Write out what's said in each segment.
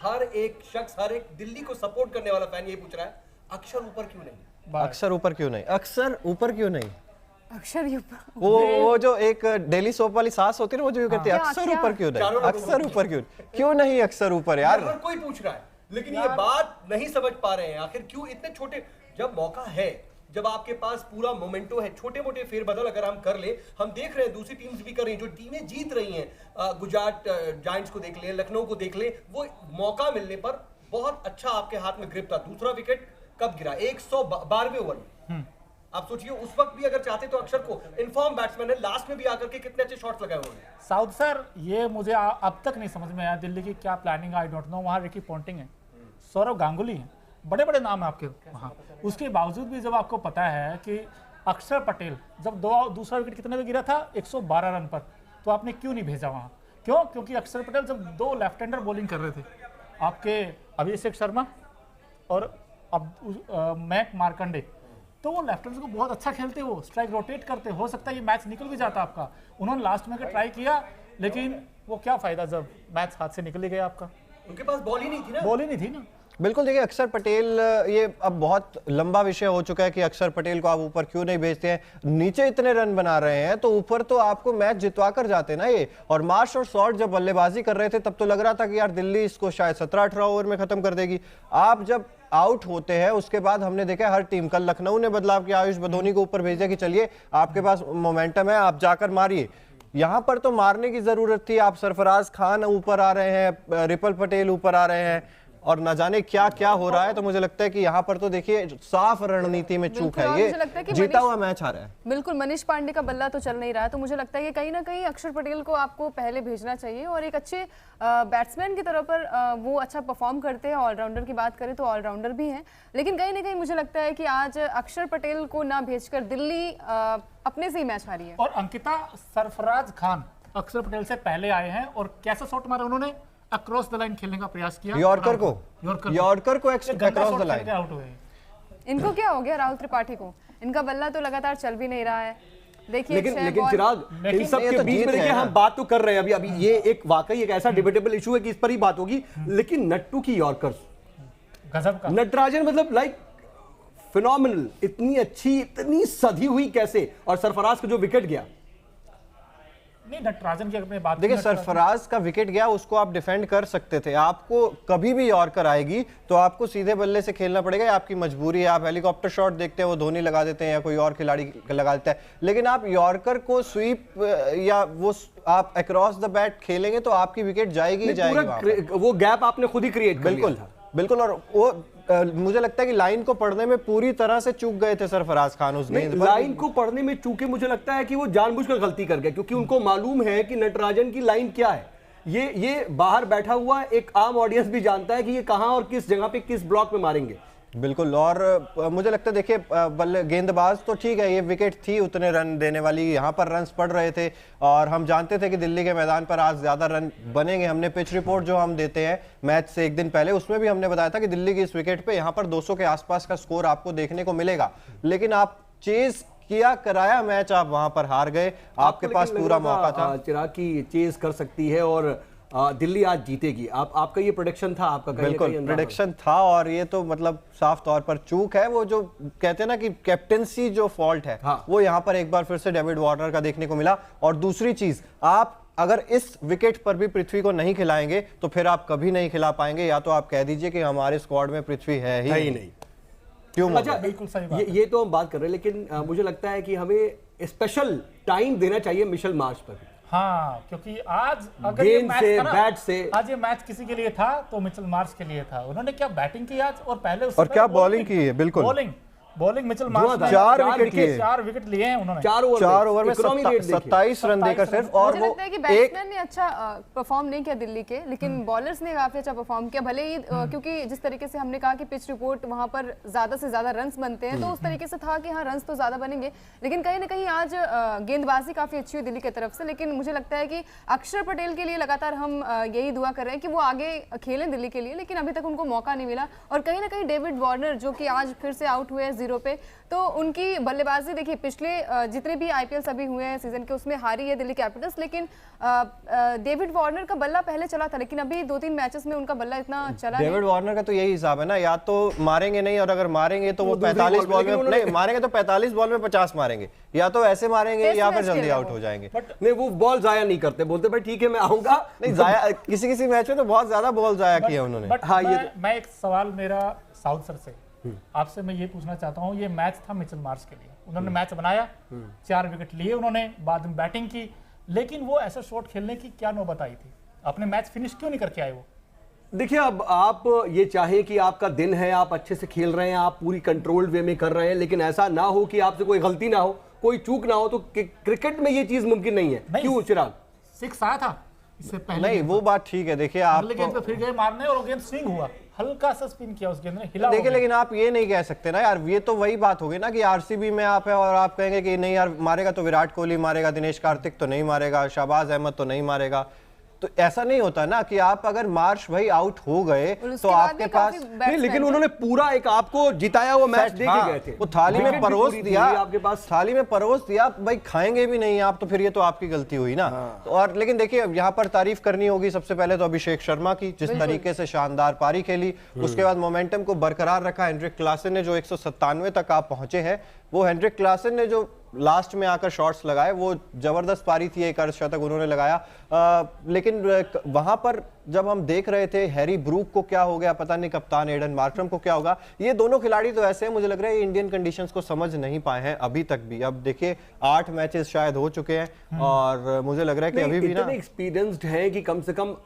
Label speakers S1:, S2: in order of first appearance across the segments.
S1: हर एक शख्स, हर एक दिल्ली को सपोर्ट करने वाला फैन ये पूछ रहा है, अक्षर ऊपर क्यों नहीं?
S2: अक्षर ऊपर क्यों नहीं? अक्षर ऊपर क्यों नहीं?
S3: अक्षर
S2: वो जो एक डेली सोप वाली सास होती है ना, वो जो कहते हैं अक्षर ऊपर क्यों नहीं? अक्षर ऊपर क्यों नहीं? अक्षर ऊपर यार,
S1: हर कोई पूछ रहा है, लेकिन ये बात नहीं समझ पा रहे हैं आखिर क्यों इतने छोटे। जब मौका है, जब आपके पास पूरा मोमेंटो है, छोटे मोटे फेरबदल अगर हम कर ले, हम देख रहे हैं दूसरी टीम्स भी कर रही हैं, जो टीमें जीत रही हैं, गुजरात जायंट्स को देख ले, लखनऊ को देख ले, वो मौका मिलने पर बहुत अच्छा आपके हाथ में ग्रिप था। दूसरा विकेट कब गिरा? 112वें ओवर में। आप सोचिए उस वक्त भी अगर चाहते तो अक्षर को, इनफॉर्म बैट्समैन है, लास्ट में भी आकर के कितने अच्छे शॉट्स लगाए उन्होंने।
S4: साउथ सर, ये मुझे अब तक नहीं समझ में आया दिल्ली की क्या प्लानिंग, आई डोंट नो। वहाँ रिकी पॉन्टिंग है, सौरव गांगुली है, बड़े बड़े नाम है आपके वहाँ। उसके बावजूद भी जब आपको पता है कि अक्षर पटेल जब दूसरा विकेट कितने पे गिरा था, 112 रन पर, तो आपने क्यों नहीं भेजा वहाँ? क्यों? क्योंकि अक्षर पटेल जब दो लेफ्ट हैंडर बॉलिंग कर रहे थे, आपके अभिषेक शर्मा और अब मैक मार्कंडे, तो वो लेफ्ट हैंडर को बहुत अच्छा खेलते, वो स्ट्राइक रोटेट करते, हो सकता है ये मैच निकल भी जाता आपका। उन्होंने लास्ट में ट्राई किया, लेकिन वो क्या फायदा जब मैच हाथ से निकल ही गया आपका।
S1: उनके पास बॉल ही नहीं थी ना।
S4: बॉल ही नहीं थी ना।
S2: बिल्कुल। देखिए अक्षर पटेल, ये अब बहुत लंबा विषय हो चुका है कि अक्षर पटेल को आप ऊपर क्यों नहीं भेजते हैं। नीचे इतने रन बना रहे हैं तो ऊपर तो आपको मैच जितवा कर जाते ना ये। और मार्श और शॉर्ट जब बल्लेबाजी कर रहे थे तब तो लग रहा था कि यार दिल्ली इसको शायद 17-18 ओवर में खत्म कर देगी। आप जब आउट होते हैं उसके बाद हमने देखा हर टीम, कल लखनऊ ने बदलाव किया, आयुष बदोनी को ऊपर भेज दिया कि चलिए आपके पास मोमेंटम है, आप जाकर मारिए। यहां पर तो मारने की जरूरत थी। आप सरफराज खान ऊपर आ रहे हैं, रिपल पटेल ऊपर आ रहे हैं और न जाने क्या क्या हो रहा है। तो मुझे लगता है कि यहाँ पर तो देखिए साफ रणनीति में चूक है। ये जीता हुआ मैच आ रहा है।
S3: बिल्कुल, मनीष पांडे का बल्ला तो चल नहीं रहा है, तो मुझे लगता है कि कहीं ना कहीं अक्षर पटेल को आपको पहले भेजना चाहिए। और एक अच्छे बैट्समैन की तरह पर वो अच्छा परफॉर्म करते हैं। ऑलराउंडर की बात करें तो ऑलराउंडर भी हैं, लेकिन कहीं ना कहीं मुझे लगता है कि आज अक्षर पटेल को ना भेजकर दिल्ली अपने से ही मैच हारी है।
S4: और अंकिता, सरफराज खान अक्षर पटेल से पहले आए हैं और कैसा शॉट मारा उन्होंने, अक्रॉस द लाइन खेलने का प्रयास किया, यॉर्कर को
S2: अक्रॉस द लाइन
S4: आउट हुए।
S3: इनको क्या हो गया राहुल त्रिपाठी को? इनका बल्ला तो लगातार चल भी नहीं रहा है। देखिए
S1: लेकिन चिराग, इन सब के बीच में देखिए हम बात तो कर रहे हैं अभी ये एक वाकई एक ऐसा डिबेटेबल इशू है कि इस पर ही बात होगी। लेकिन नट्टू की यॉर्कर्स
S4: गजब का,
S1: नटराजन मतलब लाइक फिनोमिनल, इतनी अच्छी, इतनी सधी हुई कैसे। और सरफराज का जो विकेट गया,
S4: नहीं नटराजन की अपने बात,
S2: देखिए सरफराज का विकेट गया, उसको आप डिफेंड कर सकते थे। आपको कभी भी यॉर्कर आएगी तो आपको सीधे बल्ले से खेलना पड़ेगा, ये आपकी मजबूरी है। आप हेलीकॉप्टर शॉट देखते हैं, वो धोनी लगा देते हैं या कोई और खिलाड़ी लगा देता है, लेकिन आप यॉर्कर को स्वीप या वो आप अक्रॉस द बैट खेलेंगे तो आपकी विकेट जाएगी ही जाएगी।
S1: वो गैप आपने खुद ही क्रिएट कर लिया था।
S2: बिल्कुल। और वो मुझे लगता है कि लाइन को पढ़ने में पूरी तरह से चूक गए थे सरफराज खान उस गेंद पर।
S1: लाइन को पढ़ने में चूके, मुझे लगता है कि वो जानबूझकर गलती कर गए, क्योंकि उनको मालूम है कि नटराजन की लाइन क्या है। ये बाहर बैठा हुआ एक आम ऑडियंस भी जानता है कि ये कहां और किस जगह पे किस ब्लॉक में मारेंगे।
S2: बिल्कुल। और मुझे लगता है देखिए गेंदबाज तो ठीक है, ये विकेट थी उतने रन देने वाली, यहाँ पर रन्स पड़ रहे थे और हम जानते थे कि दिल्ली के मैदान पर आज ज्यादा रन बनेंगे। हमने पिच रिपोर्ट जो हम देते हैं मैच से एक दिन पहले, उसमें भी हमने बताया था कि दिल्ली की इस विकेट पे यहाँ पर 200 के आसपास का स्कोर आपको देखने को मिलेगा। लेकिन आप चेज किया, कराया मैच, आप वहां पर हार गए। आपके पास पूरा मौका था
S1: चिराग की चेज कर सकती है और दिल्ली आज जीतेगी। आपका ये प्रेडिक्शन था? आपका
S2: बिल्कुल प्रेडिक्शन था। और ये तो मतलब साफ तौर पर चूक है। वो जो कहते हैं ना कि कैप्टेंसी जो फॉल्ट है,
S1: हाँ।
S2: वो यहाँ पर एक बार फिर से डेविड वार्नर का देखने को मिला। और दूसरी चीज, आप अगर इस विकेट पर भी पृथ्वी को नहीं खिलाएंगे तो फिर आप कभी नहीं खिला पाएंगे। या तो आप कह दीजिए कि हमारे स्क्वाड में पृथ्वी है ही नहीं। क्यों?
S1: अच्छा, बिल्कुल सही बात। ये तो हम बात कर रहे हैं, लेकिन मुझे लगता है कि हमें स्पेशल टाइम देना चाहिए मिशेल मार्श पर।
S4: हाँ, क्योंकि आज अगर ये मैच था ना,
S1: बैट से
S4: आज ये मैच किसी के लिए था तो मिचेल मार्श के लिए था। उन्होंने क्या बैटिंग की आज, और पहले
S2: और क्या बॉलिंग की है। बिल्कुल
S4: बॉलिंग मिचेल मार्श ने
S2: 4 विकेट लिए हैं
S4: उन्होंने
S2: 4 ओवर में 27 रन देकर सिर्फ। और
S3: मुझे लगता है कि बैट्समैन ने अच्छा परफॉर्म नहीं किया दिल्ली के, लेकिन बॉलर्स ने काफी अच्छा परफॉर्म किया। भले ही क्योंकि जिस तरीके से हमने कहा कि पिच रिपोर्ट वहां पर ज्यादा से ज्यादा रन्स बनते हैं, तो उस तरीके से था कि हाँ रन्स तो ज्यादा बनेंगे, लेकिन कहीं ना कहीं आज गेंदबाजी काफी अच्छी हुई दिल्ली की तरफ से। लेकिन मुझे लगता है कि अक्षर पटेल के लिए लगातार हम यही दुआ कर रहे हैं कि वो आगे खेलें दिल्ली के लिए, लेकिन अभी तक उनको मौका नहीं मिला। और कहीं ना कहीं डेविड वार्नर जो कि आज फिर से आउट हुए, 0 पे। तो उनकी बल्लेबाजी देखिए, पिछले जितने भी आईपीएल अभी हुए हैं सीजन के, उसमें हारी है दिल्ली कैपिटल्स, लेकिन डेविड वार्नर का बल्ला पहले चला था, लेकिन अभी 2-3 मैचेस में उनका बल्ला इतना चला नहीं।
S2: डेविड वार्नर का तो यही हिसाब है ना, या तो मारेंगे नहीं, और अगर मारेंगे तो वो 45 बॉल में नहीं मारेंगे तो 45 बॉल में 50 मारेंगे, या तो ऐसे मारेंगे या फिर जल्दी आउट हो जाएंगे।
S1: नहीं, वो बॉल जाया नहीं करते, बोलते भाई ठीक है मैं आऊंगा।
S2: नहीं, जाया किसी किसी मैच में तो बहुत ज्यादा बॉल जाया किया उन्होंने।
S4: बट
S1: हाँ, ये
S4: मैं एक सवाल मेरा साउथ सर से आपसे मैं ये पूछना चाहता हूँ, ये मैच था मिचेल मार्श के लिए, उन्होंने मैच बनाया, 4 विकेट लिए उन्होंने, बाद में बैटिंग की, लेकिन वो ऐसा शॉट खेलने की क्या नौबत आई थी? अपने मैच फिनिश क्यों नहीं करके आए वो?
S1: देखिए, अब आप ये चाहे कि आपका दिन है, आप अच्छे से खेल रहे हैं, आप पूरी कंट्रोल्ड वे में कर रहे हैं, लेकिन ऐसा ना हो कि आपसे कोई गलती ना हो, कोई चूक ना हो, तो क्रिकेट में ये चीज मुमकिन नहीं है। क्यों चिराग?
S4: 6 आया था इससे पहले।
S2: नहीं, वो बात ठीक है। देखिए, आप
S4: अगले गेंद पे फिर गए मारने और वो गेंद स्विंग हुआ, हल्का सा स्पिन किया उस गेंद ने, हिला।
S2: देखिए, लेकिन आप ये नहीं कह सकते ना यार, ये तो वही बात होगी ना कि आरसीबी में आप है और आप कहेंगे कि नहीं यार मारेगा तो विराट कोहली मारेगा, दिनेश कार्तिक तो नहीं मारेगा, शाहबाज अहमद तो नहीं मारेगा। तो ऐसा नहीं होता ना कि आप अगर मार्श भाई आउट हो गए तो आपके पास
S1: नहीं, लेकिन उन्होंने पूरा एक आपको जिताया हुआ मैच दे के गए थे।
S2: वो थाली में परोस दिया,
S1: आपके पास
S2: थाली में परोस दिया, भाई खाएंगे भी नहीं आप तो फिर ये तो आपकी गलती हुई ना। तो और लेकिन देखिए, यहाँ पर तारीफ करनी होगी सबसे पहले तो अभिषेक शर्मा की, जिस तरीके से शानदार पारी खेली, उसके बाद मोमेंटम को बरकरार रखा। हेनरिक क्लासन ने जो 197 तक आप पहुंचे हैं, वो हेनरिक क्लासन ने जो लास्ट में आकर शॉट्स लगाए, वो जबरदस्त पारी थी, एक अर्धशतक उन्होंने लगाया। लेकिन वहां पर जब हम देख रहे थे हैरी ब्रूक को क्या हो गया पता नहीं, कप्तान एडन मार्करम को क्या होगा, ये दोनों खिलाड़ी तो ऐसे हैं, मुझे लग रहा है ये इंडियन कंडीशंस को समझ नहीं पाए हैं अभी तक भी। अब देखिए 8 मैचेस शायद हो चुके हैं और मुझे लग रहा है कि अभी भी ना
S1: एक्सपीरियंस्ड है कि कम से कम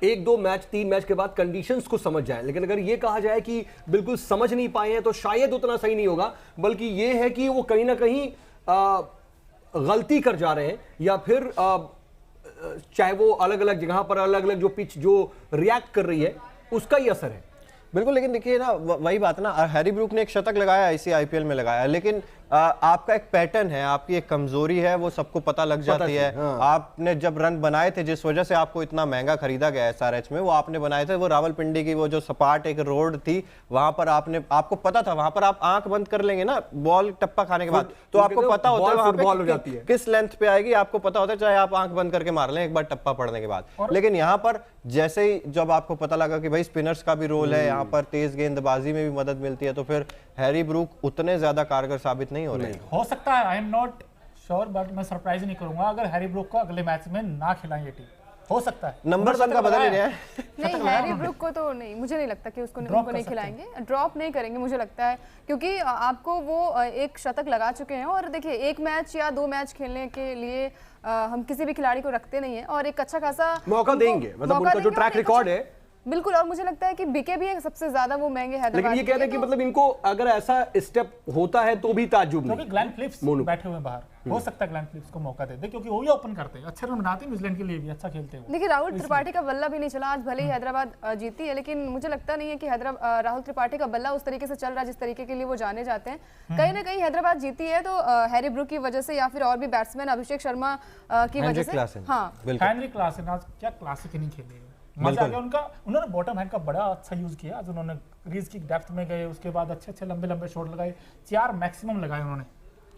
S1: 1-2 मैच 3 मैच के बाद कंडीशंस को समझ जाए। लेकिन अगर ये कहा जाए कि बिल्कुल समझ नहीं पाए हैं तो शायद उतना सही नहीं होगा, बल्कि ये है कि वो कहीं ना कहीं गलती कर जा रहे हैं, या फिर चाहे वो अलग अलग जगह पर अलग अलग जो पिच जो रिएक्ट कर रही है उसका ही असर है।
S2: बिल्कुल, लेकिन देखिए ना वही बात ना, हैरी ब्रूक ने एक शतक लगाया इसी आईपीएल में लगाया, लेकिन आपका एक पैटर्न है, आपकी एक कमजोरी है, वो सबको पता लग जाती है। आपने जब रन बनाए थे, जिस वजह से आपको इतना महंगा खरीदा गया एसआरएच में, वो आपने बनाए थे, वो रावलपिंडी की वो जो सपाट एक रोड थी, वहां पर आपको पता था, वहां पर आप आंख बंद कर लेंगे ना बॉल टप्पा खाने के बाद, तो आपको पता होता है वहां पे किस लेंथ पे आएगी, आपको पता होता है, चाहे आप आंख बंद करके मार लें एक बार टप्पा पड़ने के बाद। लेकिन यहाँ पर जैसे ही जब आपको पता लगा कि भाई स्पिनर्स का भी रोल है यहाँ पर, तेज गेंदबाजी में भी मदद मिलती है, तो फिर हैरी ब्रूक उतने ज्यादा कारगर साबित नहीं हो रहे।
S4: हो सकता है, I am not sure, but मैं सरप्राइज नहीं करूंगा अगर हैरी ब्रूक को अगले मैच में ना खिलाएं ये टीम। हो सकता है
S2: नंबर वन का बदल ही रहा है।
S3: नहीं, हैरी ब्रूक को तो नहीं, मुझे नहीं लगता कि उनको नहीं खिलाएंगे, ड्रॉप नहीं करेंगे मुझे लगता है, क्योंकि आपको वो एक शतक लगा चुके हैं। और देखिए, 1 मैच या 2 मैच खेलने के लिए हम किसी भी खिलाड़ी को रखते नहीं है, और एक अच्छा खासा
S1: मौका देंगे, मतलब उनका जो ट्रैक रिकॉर्ड है
S3: बिल्कुल। और मुझे लगता है कि बिके भी है सबसे ज्यादा वो महंगे हैदराबाद।
S1: लेकिन ये कहते हैं कि मतलब इनको अगर ऐसा स्टेप होता है तो भी ताज्जुब नहीं,
S4: क्योंकि ग्लेन फिलिप्स बैठे हुए बाहर, हो सकता है ग्लेन फिलिप्स को मौका दे दे, क्योंकि वो ही ओपन करते हैं, अच्छे रन बनाते हैं, न्यूजीलैंड के लिए भी अच्छा खेलते हैं।
S3: देखिए, राहुल त्रिपाठी का बल्ला भी नहीं चला आज, भले ही हैदराबाद जीती है, लेकिन मुझे लगता नहीं है कि राहुल त्रिपाठी का बल्ला उस तरीके से चल रहा है जिस तरीके के लिए वो जाने जाते हैं। कहीं ना कहीं हैदराबाद जीती है तो हैरी ब्रूक की वजह से, या फिर और भी बैट्समैन अभिषेक शर्मा की वजह से। हाँ,
S4: हेनरिक क्लासन आज क्या क्लासिक इनिंग खेली, मजा आ गया उनका। उन्होंने बॉटम हैंड का बड़ा अच्छा यूज किया, आज उन्होंने क्रीज की डेप्थ में गए, उसके बाद अच्छे लंबे शॉट लगाए, 4 मैक्सिमम लगाए उन्होंने,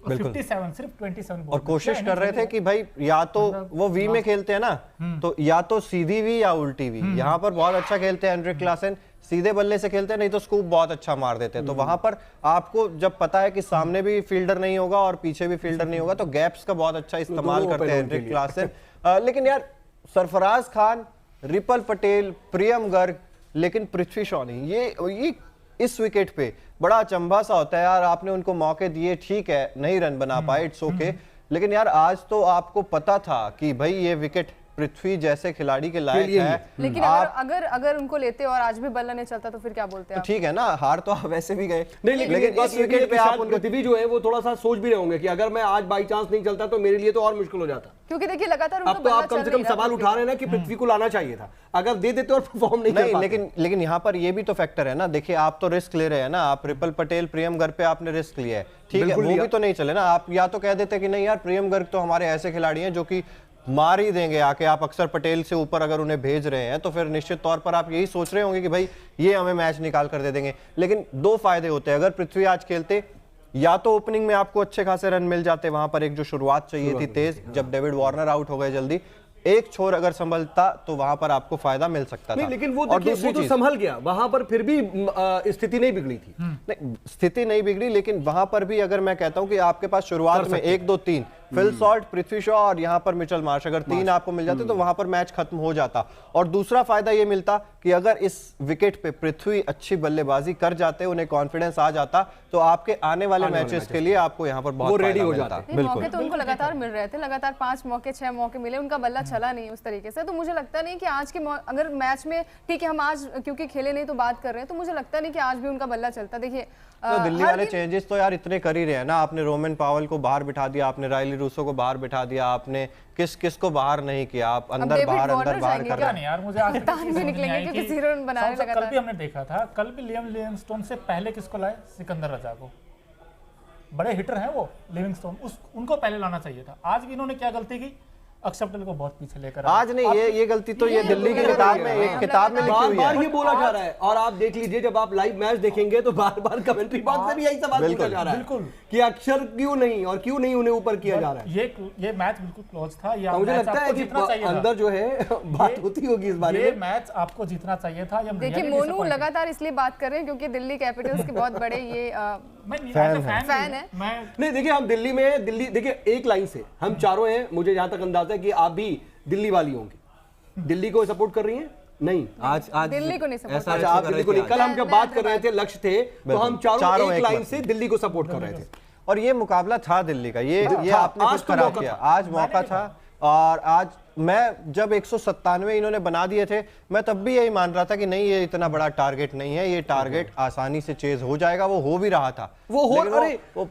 S4: और 57 सिर्फ 27
S2: और कोशिश कर रहे थे कि भाई या तो वो वी में खेलते हैं ना, तो या तो सीधी वी या उल्टी वी। यहाँ पर बहुत अच्छा खेलते हैं हेनरिक क्लासन, सीधे बल्ले से खेलते हैं, नहीं तो स्कूप बहुत अच्छा मार देते हैं। तो वहां पर आपको जब पता है कि सामने भी फील्डर नहीं होगा और पीछे भी फील्डर नहीं होगा, तो गैप्स का बहुत अच्छा इस्तेमाल करते हैं हेनरिक क्लासन। लेकिन यार सरफराज खान, रिपल पटेल, प्रियम गर्ग, लेकिन पृथ्वी शॉ नहीं, ये इस विकेट पे बड़ा अचंभा सा होता है यार। आपने उनको मौके दिए, ठीक है नहीं रन बना पाए, इट्स ओके, लेकिन यार आज तो आपको पता था कि भाई ये विकेट पृथ्वी जैसे खिलाड़ी के लायक है।
S3: लेकिन अगर उनको लेते और आज भी बल्ला नहीं चलता तो फिर क्या बोलते हैं?
S2: तो ठीक है ना, हार तो आप वैसे भी गए।
S1: नहीं, लेकिन इस विकेट पे आप पृथ्वी जो है वो थोड़ा सा सोच भी रहे होंगे कि अगर मैं आज बाई चांस नहीं चलता तो मेरे लिए तो और मुश्किल हो जाता,
S3: क्योंकि देखिए लगातार
S1: अब तो आप कम से कम सवाल उठा रहे हैं ना कि पृथ्वी को लाना चाहिए था, अगर दे देते और परफॉर्म नहीं कर पाते।
S2: लेकिन यहाँ पर ये भी तो फैक्टर है ना, देखिए आप तो रिस्क ले रहे हैं ना, आप रिपल पटेल, प्रियम गर्ग पे आपने रिस्क लिया है, ठीक है, वो भी तो नहीं चले ना। आप या तो कह देते कि नहीं यार प्रियम गर्ग तो हमारे ऐसे खिलाड़ी हैं जो कि मार ही देंगे आके। आप अक्षर पटेल से ऊपर अगर उन्हें भेज रहे हैं तो फिर निश्चित तौर पर आप यही सोच रहे होंगे कि भाई ये हमें मैच निकाल कर दे देंगे। लेकिन दो फायदे होते हैं, अगर पृथ्वी आज खेलते या तो ओपनिंग में आपको अच्छे खासे रन मिल जाते, वहां पर एक जो शुरुआत चाहिए थी तेज, जब डेविड वार्नर आउट हो गए जल्दी, एक छोर अगर संभलता तो वहां पर आपको फायदा मिल सकता था।
S1: लेकिन वो
S2: और
S1: देखिए,
S2: दूसरी
S1: वो तो
S2: चीज,
S1: संभल गया, वहां पर फिर भी स्थिति नहीं बिगड़ी थी।
S2: नहीं स्थिति नहीं बिगड़ी, लेकिन वहां पर भी अगर मैं कहता हूं कि आपके पास शुरुआत में 1 2 3 फिल सॉल्ट, पृथ्वी शॉ और यहां पर मिचेल मार्श, अगर 3 आपको मिल जाते तो वहां पर मैच खत्म हो जाता। और दूसरा फायदा ये मिलता कि अगर इस विकेट पे पृथ्वी अच्छी बल्लेबाजी कर जाते, उन्हें कॉन्फिडेंस आ जाता, तो आपके आने वाले मैचेस के लिए आपको यहां पर बहुत
S1: रेडी
S2: फायदा
S1: हो
S2: मिलता।
S1: जाते।
S3: मौके तो उनको लगातार मिल रहे थे, लगातार 5 मौके 6 मौके मिले, उनका बल्ला चला नहीं उस तरीके से। तो मुझे लगता नहीं कि आज के अगर मैच में, ठीक है हम आज क्योंकि खेले नहीं तो बात कर रहे हैं, तो मुझे लगता नहीं कि आज भी उनका बल्ला चलता। देखिए
S2: तो दिल्ली वाले चेंजेस तो यार इतने कर ही रहे हैं ना। आपने रोमन पावल को बाहर बिठा दिया, आपने रायली रूसो को बाहर बिठा दिया, आपने किस को बाहर नहीं किया, आप अंदर बाहर कर
S4: क्या
S2: रहे
S4: नहीं यार, मुझे आज तक
S3: तान भी निकलेंगे क्योंकि 0 रन बना रहे
S4: कल
S3: लगातार।
S4: भी हमने देखा था, कल भी लियम लिविंगस्टोन से पहले किसको लाए? सिकंदर रजा को। बड़े हिटर हैं वो लिविंगस्टोन, उनको पहले लाना चाहिए था। आज भी इन्होंने क्या गलती की? अक्षर पटेल को बहुत पीछे लेकर आए।
S2: आज नहीं, ये गलती तो ये दिल्ली की किताब में, एक किताब में लिखी
S1: बार
S2: हुई
S1: बार
S2: है।
S1: ये बोला जा रहा है, और आप देख लीजिए जब आप लाइव मैच देखेंगे तो बार बार कमेंट्री बॉक्स में भी यही सवाल पूछा जा रहा है
S4: बिल्कुल।
S1: कि अक्षर क्यों नहीं, और क्यों नहीं उन्हें ऊपर किया जा रहा है।
S4: ये मैच बिल्कुल क्लोज था। ये
S1: मुझे
S4: मैच
S1: लगता है
S4: आपको
S1: कि
S4: जीतना चाहिए था।
S1: अंदर जो है बात होती होगी इस बारे
S4: ये
S1: में।
S4: मैच आपको जीतना चाहिए था।
S3: देखिए मोनू लगातार इसलिए बात कर रहे हैं क्योंकि दिल्ली कैपिटल्स के बहुत बड़े ये
S4: फैन है। मैं
S1: नहीं देखिए, हम दिल्ली में, दिल्ली देखिए एक लाइन से हम चारों हैं, मुझे जहां तक अंदाजा है कि आप भी दिल्ली वाली होंगी। दिल्ली को सपोर्ट कर रही हैं? नहीं,
S5: आज
S3: दिल्ली को नहीं सपोर्ट
S5: ऐसा
S1: अच्छा आप दिल्ली को नहीं। कल हम जब बात कर रहे थे, लक्ष्य थे, तो हम चारों एक लाइन से दिल्ली को सपोर्ट कर रहे थे।
S2: और ये मुकाबला था दिल्ली का, ये आपने
S1: आज
S2: कुछ
S1: तो
S2: खराब
S1: मौका
S2: किया।
S1: था।
S2: आज मौका था, और आज मैं जब 197 इन्होंने बना दिए थे, मैं तब भी यही मान रहा था कि नहीं ये इतना बड़ा टारगेट नहीं है, ये टारगेट आसानी से चेज हो जाएगा। वो हो भी रहा था,
S1: अरे
S2: वो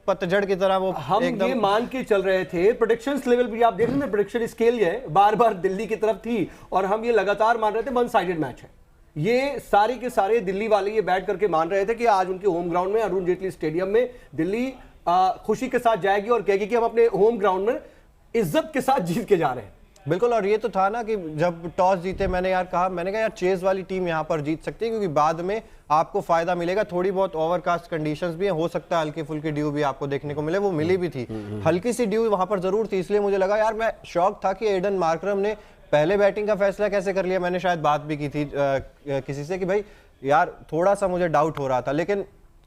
S2: पतझड़ की तरह वो
S1: हम ये मान के चल रहे थे। प्रेडिक्शन लेवल भी आप देख रहे थे, प्रेडिक्शन स्केल है बार बार दिल्ली की तरफ थी, और हम ये लगातार मान रहे थे वन साइडेड मैच है। ये सारे के सारे दिल्ली वाले ये बैठ करके मान रहे थे कि आज उनके होम ग्राउंड में, अरुण जेटली स्टेडियम में, दिल्ली खुशी के साथ जाएगी और कहेगी कि हम अपने होम ग्राउंड में इज्जत के साथ जीत के जा रहे हैं।
S2: बिल्कुल। और ये तो था ना कि जब टॉस जीते, मैंने कहा यार चेज वाली टीम यहाँ पर जीत सकती है, क्योंकि बाद में आपको फायदा मिलेगा। थोड़ी बहुत ओवरकास्ट कंडीशंस भी हैं, हो सकता है हल्की फुल्की ड्यू भी आपको देखने को मिले, वो मिली भी थी। हल्की सी ड्यू वहां पर जरूर थी, इसलिए मुझे लगा यार, मैं शॉक था कि एडन मार्करम ने पहले बैटिंग का फैसला कैसे कर लिया। मैंने शायद बात भी की थी किसी से कि भाई यार थोड़ा सा मुझे डाउट हो रहा था, लेकिन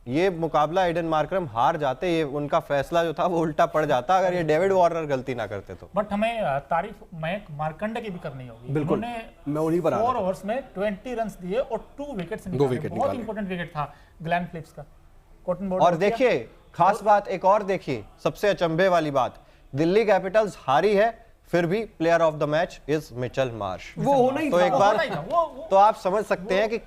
S2: ये मुकाबला एडन मार्करम हार जाते, ये उनका फैसला जो था वो उल्टा पड़ जाता अगर ये डेविड वार्नर गलती ना करते तो।
S4: बट हमें तारीफ मयंक मार्कंडे की भी करनी होगी।
S1: बिल्कुल, मैं उन्हीं पर आ रहा था।
S4: 4 ओवर्स में 20 रन दिए और 2 विकेट्स
S1: विकेट
S4: बहुत
S1: निकाले।
S4: इंपॉर्टेंट विकेट था ग्लेन फिलिप्स का। कॉटन बॉल
S2: और देखिए खास बात एक और देखिए, सबसे अचंभे वाली बात, दिल्ली कैपिटल्स हारी है, फिर भी player of the match is Mitchell Marsh.
S1: वो होना ही
S2: तो
S1: था,
S2: एक
S1: वो
S2: बार
S4: होना ही था, वो
S2: तो आप समझ सकते हैं कि